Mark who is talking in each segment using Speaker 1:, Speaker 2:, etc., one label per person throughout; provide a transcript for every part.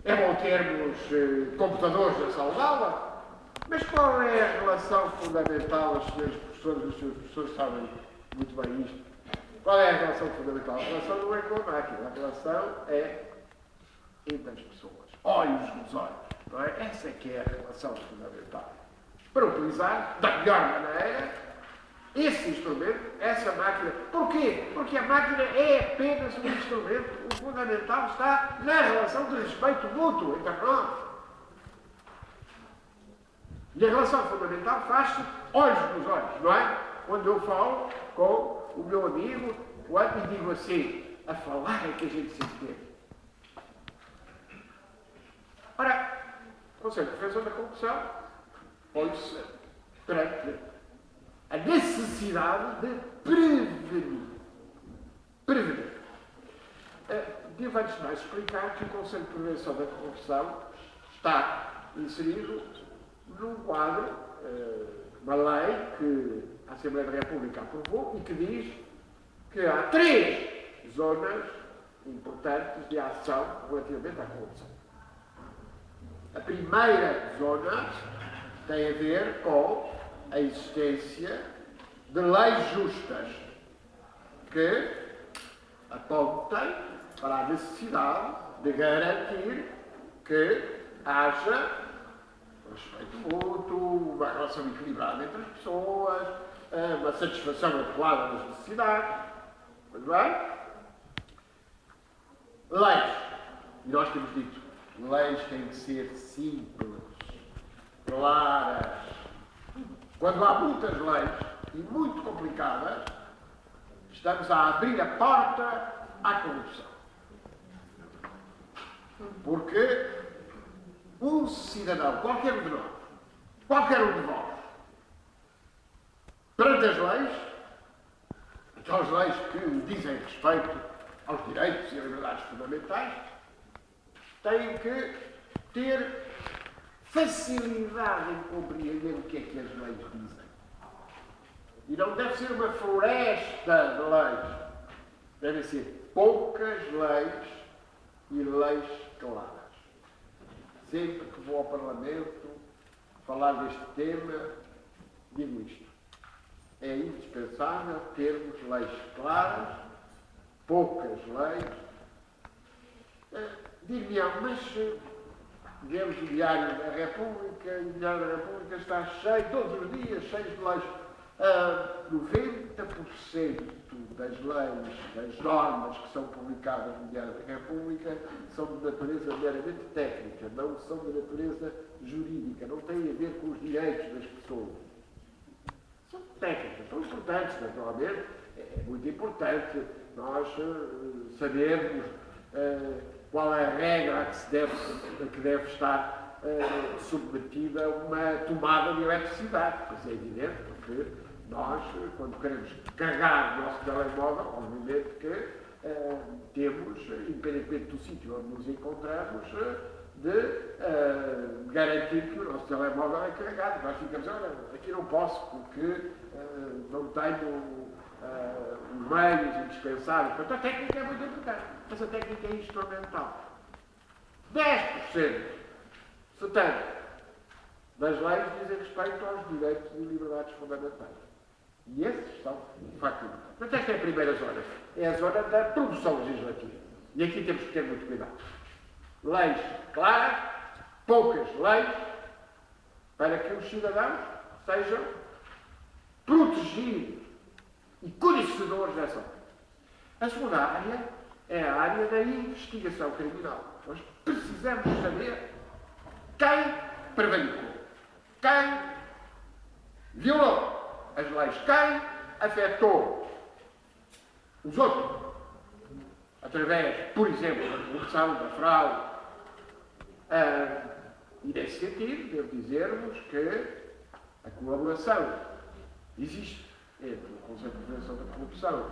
Speaker 1: É bom termos computadores na sala de aula, mas qual é a relação fundamental, os senhores professores e os senhores professores sabem muito bem isto, qual é a relação fundamental? A relação não é com a máquina, a relação é entre as pessoas, olhos nos olhos, não é? Essa é que é a relação fundamental. Para utilizar da melhor maneira esse instrumento, essa máquina. Porquê? Porque a máquina é apenas um instrumento. O fundamental está na relação de respeito mútuo entre nós. E a relação fundamental faz-se olhos nos olhos, não é? Quando eu falo com o meu amigo e digo assim, a falar é que a gente se entende. Ora, o Conselho de Defesa da Corrupção põe-se perante a necessidade de prevenir. Devo antes de mais explicar que o Conselho de Prevenção da Corrupção está inserido num quadro, uma lei que a Assembleia da República aprovou e que diz que há 3 zonas importantes de ação relativamente à corrupção. A primeira zona tem a ver com a existência de leis justas que apontem para a necessidade de garantir que haja respeito mútuo, uma relação equilibrada entre as pessoas, uma satisfação adequada das necessidades. Muito bem? Leis. E nós temos dito, leis têm de ser simples, claras. Quando há muitas leis e muito complicadas, estamos a abrir a porta à corrupção. Porque um cidadão, qualquer um de nós, perante as leis, aquelas leis que dizem respeito aos direitos e liberdades fundamentais, tem que ter facilidade em compreender o que é que as leis dizem. E não deve ser uma floresta de leis. Devem ser poucas leis e leis claras. Sempre que vou ao Parlamento falar deste tema, digo isto. É indispensável termos leis claras, poucas leis. Digo-me, mas digamos, o Diário da República, e o Diário da República está cheio, todos os dias, cheio de leis. 90% das leis, das normas que são publicadas no Diário da República são de natureza meramente técnica, não são de natureza jurídica, não têm a ver com os direitos das pessoas. São técnicas, são importantes, naturalmente. É muito importante nós sabermos qual é a regra a que deve estar submetida a uma tomada de eletricidade. Pois é evidente, porque nós, quando queremos carregar o nosso telemóvel, obviamente que temos, independentemente do sítio onde nos encontramos, de garantir que o nosso telemóvel é carregado. Nós ficamos, olha, aqui não posso porque não tenho os meios indispensáveis. Portanto, a técnica é muito importante, mas a técnica é instrumental. 10%, 70% das leis dizem respeito aos direitos e liberdades fundamentais. E esses são, de facto, importantes. Portanto, esta é a primeira zona. É a zona da produção legislativa. E aqui temos que ter muito cuidado. Leis claras, poucas leis, para que os cidadãos sejam protegidos e conhecedores dessa área. A segunda área é a área da investigação criminal. Nós precisamos saber quem prevaricou, quem violou as leis, quem afetou os outros, através, por exemplo, da corrupção, da fraude. E nesse sentido, devo dizer-vos que a colaboração existe entre o Conselho de Prevenção da Corrupção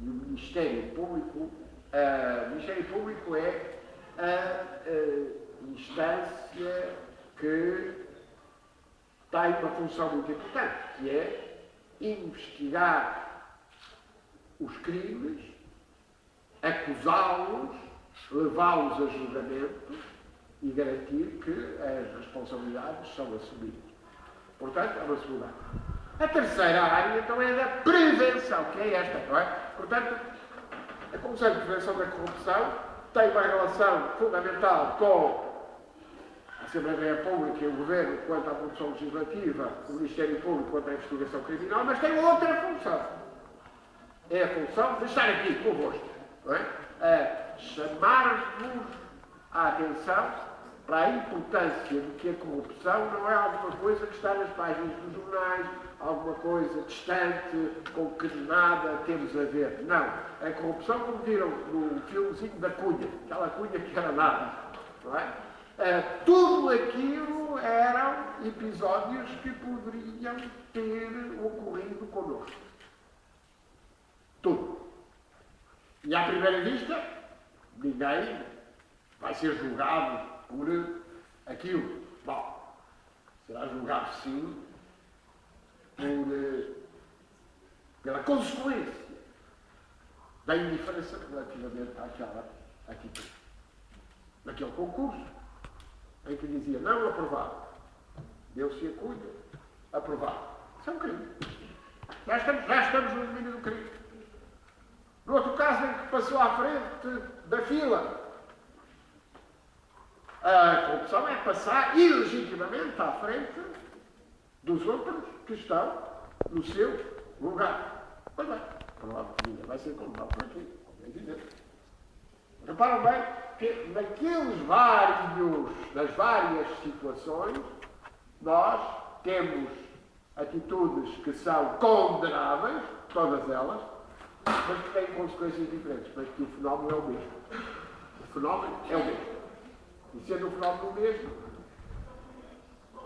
Speaker 1: e o Ministério Público. O Ministério Público é a instância que tem uma função muito importante, que é investigar os crimes, acusá-los, levá-los a julgamento e garantir que as responsabilidades são assumidas. Portanto, é uma segunda área. A terceira área, então, é da prevenção, que é esta, não é? Portanto, a Conselho de Prevenção da Corrupção tem uma relação fundamental com a Assembleia da República e o Governo quanto à produção legislativa, o Ministério Público quanto à investigação criminal, mas tem outra função. É a função de estar aqui convosco, não é? A chamar-vos a atenção para a importância de que a corrupção não é alguma coisa que está nas páginas dos jornais, alguma coisa distante, com que nada temos a ver. Não. A corrupção, como viram no filmezinho da Cunha, aquela Cunha que era nada, não é? Tudo aquilo eram episódios que poderiam ter ocorrido connosco. Tudo. E à primeira vista, ninguém vai ser julgado por aquilo. Bom, será julgado sim pela consequência da indiferença relativamente àquela atitude. Naquele concurso, em que dizia não aprovado, deu-se a Cunha, aprovado. Isso é um crime. Já estamos no domínio do crime. No outro caso, em que passou à frente da fila, a corrupção é passar ilegitimamente à frente dos outros que estão no seu lugar. Pois bem, provavelmente vai ser condenado por aqui, é evidente. Reparam bem que nas várias situações, nós temos atitudes que são condenáveis, todas elas, mas que têm consequências diferentes, mas que o fenómeno é o mesmo. O fenómeno é o mesmo. E sendo o fenómeno o mesmo,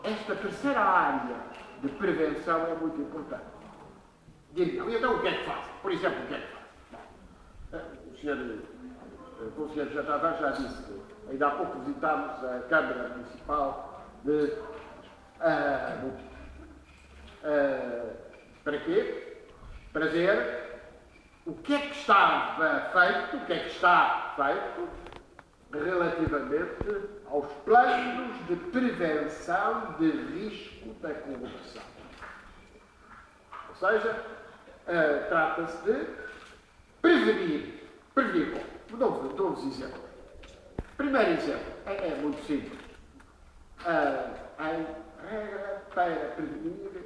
Speaker 1: esta terceira área de prevenção é muito importante. Digam, então o que é que faz? Por exemplo, o que é que faz? O senhor Conselheiro já disse, ainda há pouco visitámos a Câmara Municipal de... para quê? Para ver o que é que estava feito, o que é que está feito relativamente aos planos de prevenção de risco da corrupção. Ou seja, trata-se de prevenir. Dou-vos exemplo. Primeiro exemplo, é muito simples. A regra para prevenir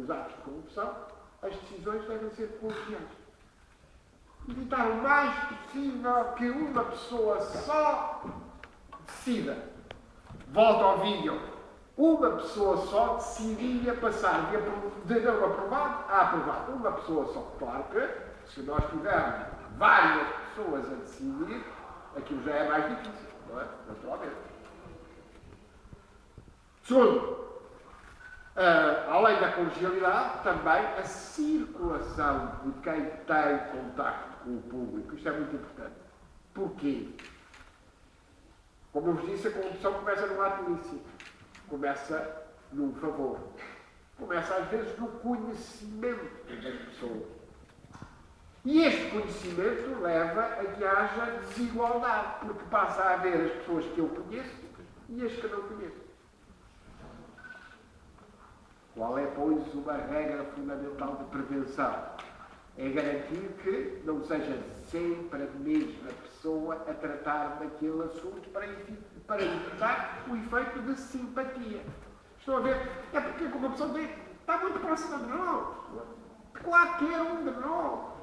Speaker 1: os atos de corrupção, as decisões devem ser colegiais. Evitar o mais possível que uma pessoa só decida. Volto ao vídeo. Uma pessoa só decidiria passar de não aprovado a aprovado. Uma pessoa só. Claro que, se nós tivermos várias pessoas a decidir, aquilo já é mais difícil, não é? Naturalmente. Segundo, além da colegialidade, também a circulação de quem tem contacto com o público. Isto é muito importante. Porquê? Como eu vos disse, a corrupção começa num ato ilícito. Começa num favor. Começa, às vezes, no conhecimento das pessoas. E este conhecimento leva a que haja desigualdade, porque passa a haver as pessoas que eu conheço e as que não conheço. Qual é, pois, uma regra fundamental de prevenção? É garantir que não seja sempre a mesma pessoa a tratar daquele assunto para evitar o efeito de simpatia. Estão a ver? É porque como a pessoa diz, está muito próxima de nós. Qualquer um de nós.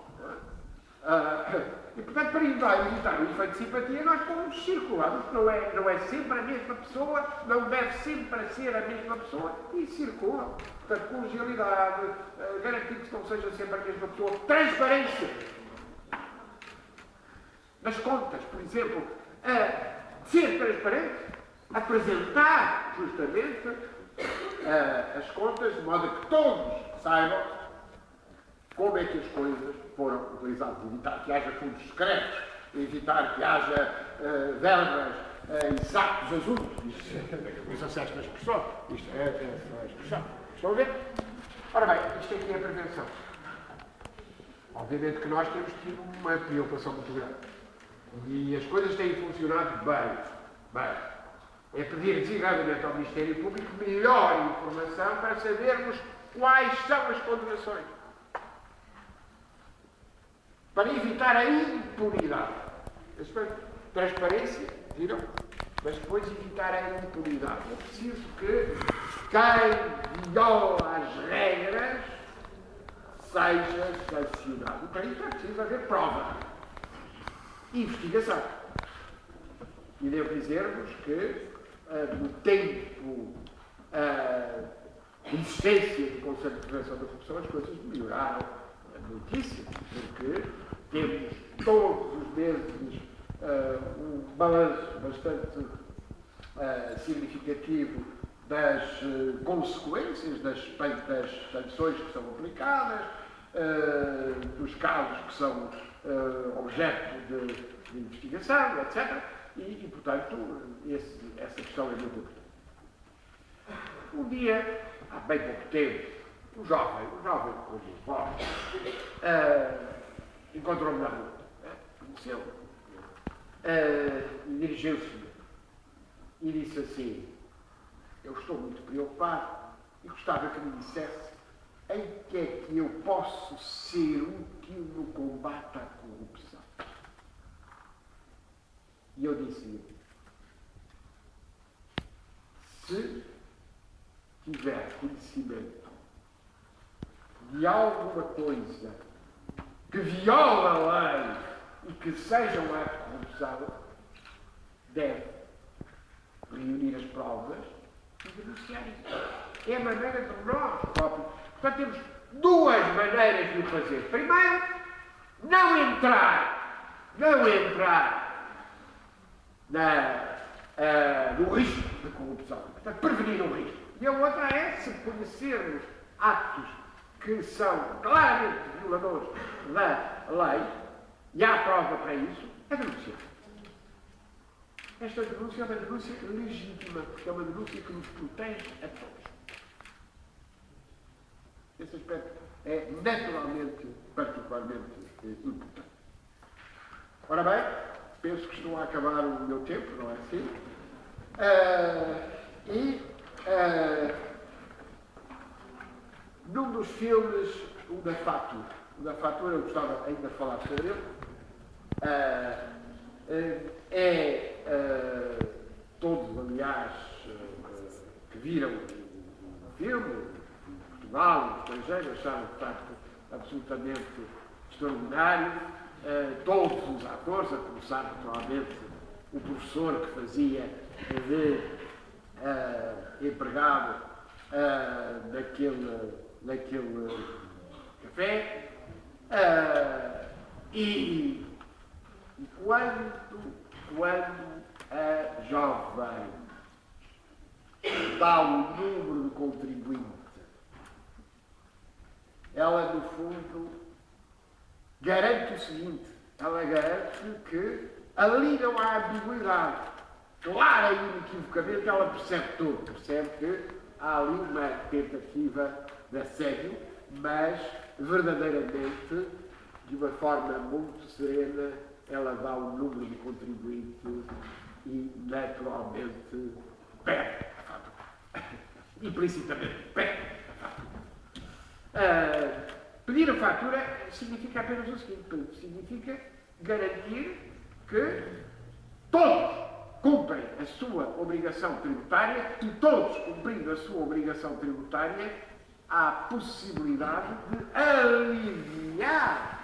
Speaker 1: E, portanto, para evitar o efeito de simpatia, nós pomos circular. Não é sempre a mesma pessoa, não deve sempre ser a mesma pessoa, e circula. Portanto, colegialidade, garantir que não seja sempre a mesma pessoa. Transparência. Nas contas, por exemplo, ser transparente, apresentar justamente as contas, de modo a que todos saibam como é que as coisas foram utilizadas. Evitar que haja fundos secretos, evitar que haja verbas em sacos azuis. Isso é esta expressão. Isto é a expressão. Estão a ver? Ora bem, isto aqui é a prevenção. Obviamente que nós temos tido uma preocupação muito grande. E as coisas têm funcionado bem. Bem, é pedir designadamente ao Ministério Público melhor informação para sabermos quais são as condenações. Para evitar a impunidade. Transparência, viram? Mas depois evitar a impunidade. É preciso que quem viola as regras seja sancionado. E para isso é preciso haver prova. Investigação. E devo dizer-vos que no tempo de existência do Conselho de Prevenção da Corrupção as coisas melhoraram muitíssimo, porque temos todos os meses um balanço bastante significativo das consequências das sanções que são aplicadas, dos casos que são objeto de investigação, etc. E portanto, essa questão é muito importante. Um dia, há bem pouco tempo, um jovem como vós, encontrou-me na rua, conheceu, e dirigiu-se-me e disse assim: eu estou muito preocupado e gostava que me dissesse em que é que eu posso ser útil no combate à corrupção. E eu disse-lhe: se tiver conhecimento de alguma coisa que viola a lei e que seja um ato de corrupção, deve reunir as provas e denunciar isso. É a maneira de nós próprios. Portanto, temos duas maneiras de o fazer. Primeiro, não entrar no risco de corrupção. Portanto, prevenir o risco. E a outra é, se conhecermos atos que são claramente violadores da lei, e há prova para isso, é denunciar. Esta denúncia é uma denúncia legítima, porque é uma denúncia que nos protege a todos. Esse aspecto é naturalmente, particularmente importante. Ora bem, penso que estou a acabar o meu tempo, não é assim? Num dos filmes, o da Fatura, eu gostava ainda de falar sobre ele, todos, aliás, que viram o filme, em Portugal, no estrangeiro, acharam de facto absolutamente extraordinário. Todos os atores, a começar naturalmente o professor que fazia de empregado naquele café, e quando a jovem dá o número de contribuinte, ela no fundo garante o seguinte: ela garante que ali não há ambiguidade. Clara e inequivocamente ela percebe tudo, percebe que há ali uma tentativa de assédio, mas verdadeiramente, de uma forma muito serena, ela dá o número de contribuinte e naturalmente perde a fatura. Implicitamente perde a fatura. Pedir a fatura significa apenas o seguinte: significa garantir que todos cumprem a sua obrigação tributária e todos cumprindo a sua obrigação tributária há a possibilidade de aliviar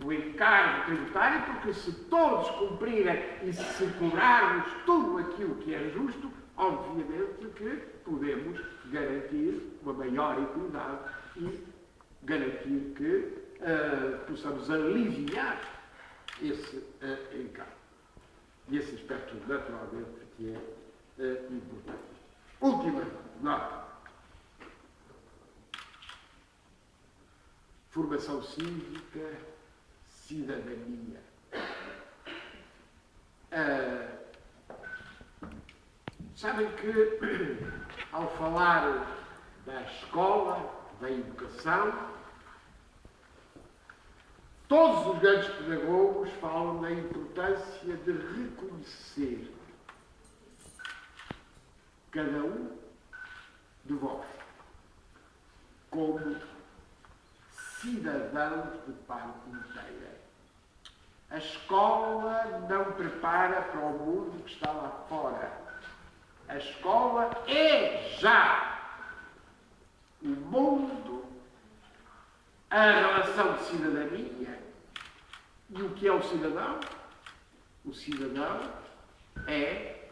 Speaker 1: o encargo tributário, porque se todos cumprirem e se cobrarmos tudo aquilo que é justo, obviamente que podemos garantir uma maior equidade e garantir que possamos aliviar esse encargo. E esse aspecto, naturalmente, que é importante. Última nota. Formação cívica, cidadania. Sabem que, ao falar da escola, da educação, todos os grandes pedagogos falam da importância de reconhecer cada um de vós, como cidadãos de parte inteira. A escola não prepara para o mundo que está lá fora. A escola é já o mundo, a relação de cidadania. E o que é o cidadão? O cidadão é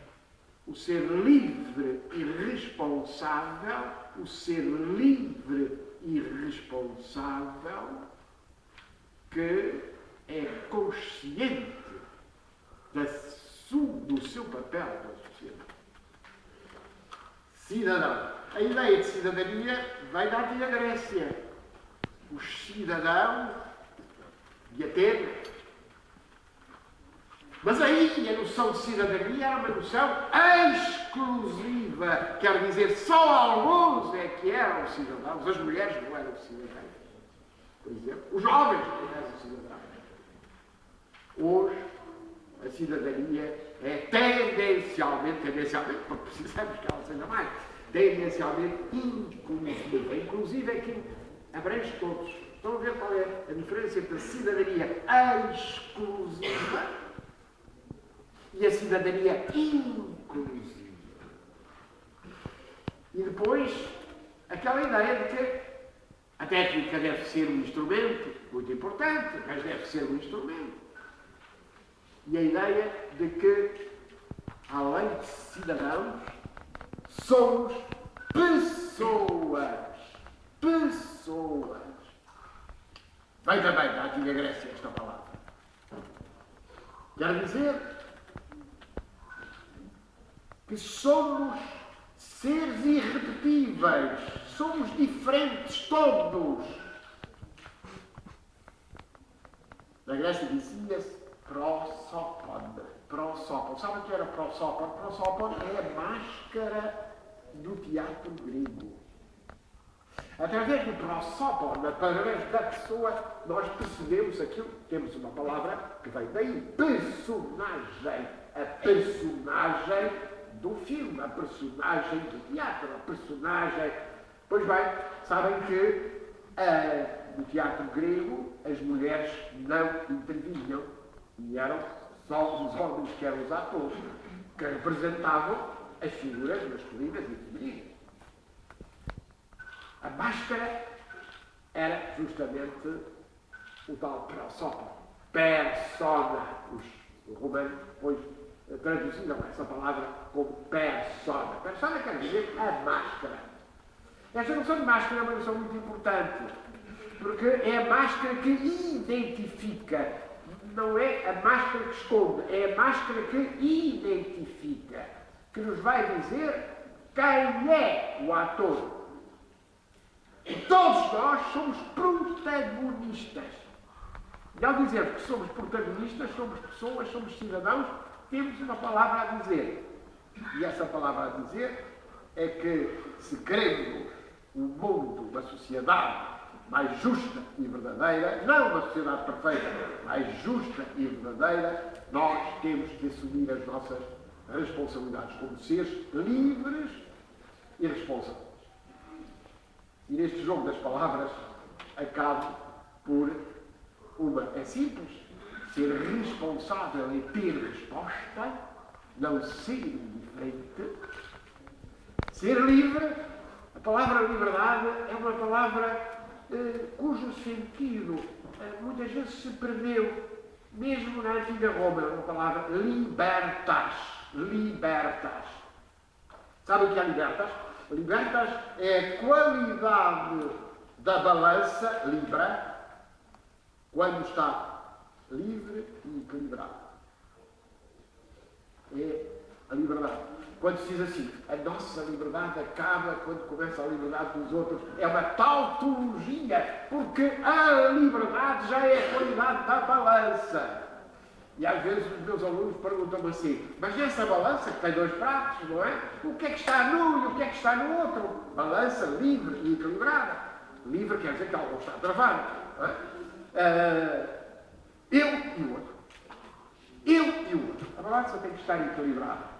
Speaker 1: o ser livre e responsável, o ser livre e responsável que é consciente do seu papel na sociedade. Cidadão. A ideia de cidadania vem da antiga Grécia. Os cidadãos de Atenas. Mas aí a noção de cidadania era uma noção exclusiva. Quer dizer, só alguns é que eram cidadãos. As mulheres não eram cidadãs. Por exemplo, os jovens não eram cidadãos. Hoje, a cidadania é tendencialmente, porque precisamos que ela seja mais, tendencialmente inclusiva. Inclusiva é que abrange todos. Estão a ver qual é a diferença entre a cidadania exclusiva e a cidadania inclusiva? E depois, aquela ideia de que a técnica deve ser um instrumento muito importante, mas deve ser um instrumento. E a ideia de que, além de cidadãos, somos pessoas. Pessoas. Vem também da antiga Grécia esta palavra. Quer dizer que somos seres irrepetíveis. Somos diferentes todos. Na Grécia dizia-se prosópon. Prosópon. Sabe o que era prosópon? Prosópon é a máscara do teatro grego. Através do prosópon, através da pessoa, nós percebemos aquilo. Temos uma palavra que vem daí. Personagem. A personagem do filme, a personagem do teatro, a personagem... Pois bem, sabem que no teatro grego as mulheres não intervinham. E eram só os homens que eram os atores, que representavam as figuras masculinas e femininas. A máscara era justamente o tal prosópon, persona. Os romanos depois traduziram essa palavra como persona. Persona quer dizer a máscara. Esta noção de máscara é uma noção muito importante, porque é a máscara que identifica. Não é a máscara que esconde, é a máscara que identifica, que nos vai dizer quem é o ator. E todos nós somos protagonistas. E ao dizer que somos protagonistas, somos pessoas, somos cidadãos, temos uma palavra a dizer. E essa palavra a dizer é que, se queremos um mundo, uma sociedade mais justa e verdadeira, não uma sociedade perfeita, mais justa e verdadeira, nós temos que assumir as nossas responsabilidades como seres livres e responsáveis. E neste jogo das palavras, acabo por uma. É simples, ser responsável e ter resposta, não ser indiferente, ser livre. A palavra liberdade é uma palavra cujo sentido muitas vezes se perdeu, mesmo na antiga Roma. É uma palavra libertas. Libertas. Sabe o que é libertas? Libertas é a qualidade da balança, libra, quando está livre e equilibrada. É a liberdade. Quando se diz assim, a nossa liberdade acaba quando começa a liberdade dos outros, é uma tautologia, porque a liberdade já é a qualidade da balança. E às vezes os meus alunos perguntam-me assim, mas essa balança que tem dois pratos, não é? O que é que está num e o que é que está no outro? Balança livre e equilibrada. Livre quer dizer que algo está travado. Não é? Eu e o outro. Eu e o outro. A balança tem que estar equilibrada.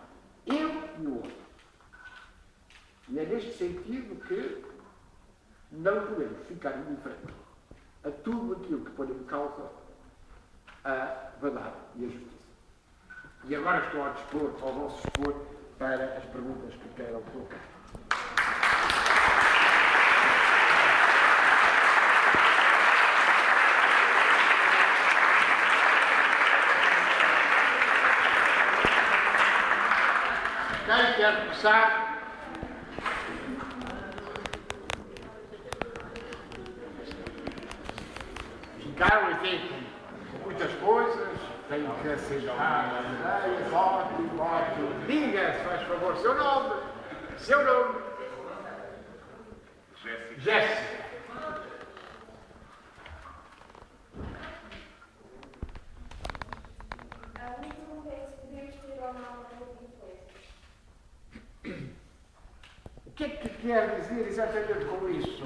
Speaker 1: Eu e o outro. E é neste sentido que não podemos ficar indiferentes a tudo aquilo que põe em causa a verdade e a justiça. E agora estou ao vosso dispor para as perguntas que queiram colocar. Quem quer começar? Ficaram aqui com muitas coisas, tenho que aceitar as ideias, voto. Diga, se faz favor, seu nome. Seu nome. Jéssica. O que é que quer dizer exatamente com isso?